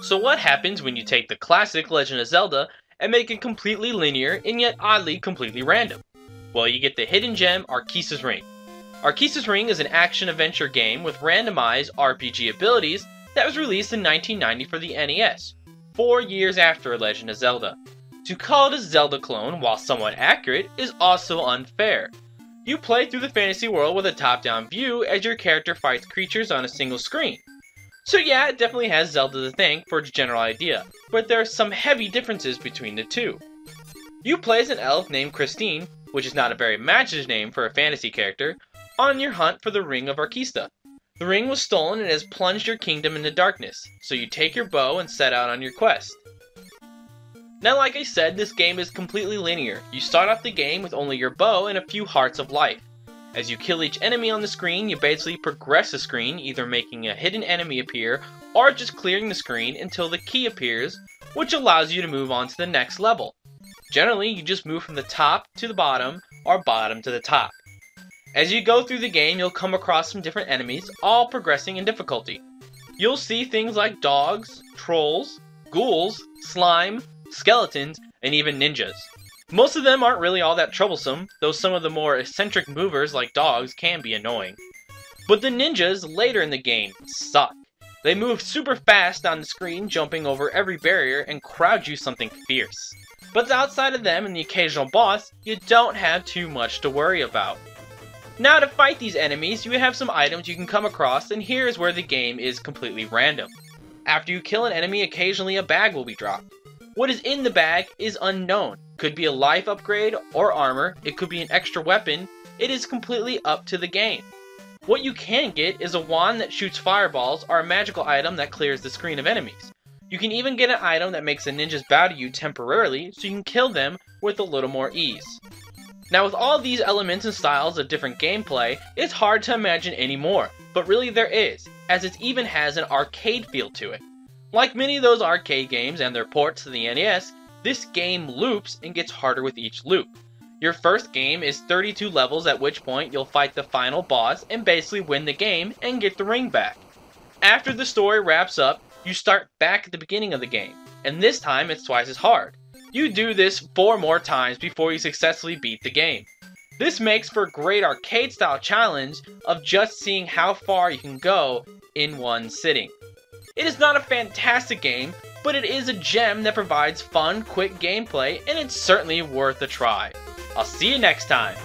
So what happens when you take the classic Legend of Zelda and make it completely linear and yet oddly completely random? Well, you get the hidden gem Arkista's Ring. Arkista's Ring is an action-adventure game with randomized RPG abilities that was released in 1990 for the NES, 4 years after Legend of Zelda. To call it a Zelda clone, while somewhat accurate, is also unfair. You play through the fantasy world with a top-down view as your character fights creatures on a single screen. So yeah, it definitely has Zelda to thank for its general idea, but there are some heavy differences between the two. You play as an elf named Christine, which is not a very imaginative name for a fantasy character, on your hunt for the Ring of Arkista. The ring was stolen and has plunged your kingdom into darkness, so you take your bow and set out on your quest. Now, like I said, this game is completely linear. You start off the game with only your bow and a few hearts of life. As you kill each enemy on the screen, you basically progress the screen, either making a hidden enemy appear, or just clearing the screen until the key appears, which allows you to move on to the next level. Generally, you just move from the top to the bottom, or bottom to the top. As you go through the game, you'll come across some different enemies, all progressing in difficulty. You'll see things like dogs, trolls, ghouls, slime, skeletons, and even ninjas. Most of them aren't really all that troublesome, though some of the more eccentric movers like dogs can be annoying. But the ninjas later in the game suck. They move super fast on the screen, jumping over every barrier and crowd you something fierce. But outside of them and the occasional boss, you don't have too much to worry about. Now, to fight these enemies, you have some items you can come across, and here's where the game is completely random. After you kill an enemy, occasionally a bag will be dropped. What is in the bag is unknown. Could be a life upgrade or armor, it could be an extra weapon, it is completely up to the game. What you can get is a wand that shoots fireballs or a magical item that clears the screen of enemies. You can even get an item that makes the ninjas bow to you temporarily so you can kill them with a little more ease. Now, with all these elements and styles of different gameplay, it's hard to imagine any more, but really there is, as it even has an arcade feel to it. Like many of those arcade games and their ports to the NES, this game loops and gets harder with each loop. Your first game is 32 levels, at which point you'll fight the final boss and basically win the game and get the ring back. After the story wraps up, you start back at the beginning of the game, and this time it's twice as hard. You do this 4 more times before you successfully beat the game. This makes for a great arcade-style challenge of just seeing how far you can go in one sitting. It is not a fantastic game, but it is a gem that provides fun, quick gameplay, and it's certainly worth a try. I'll see you next time!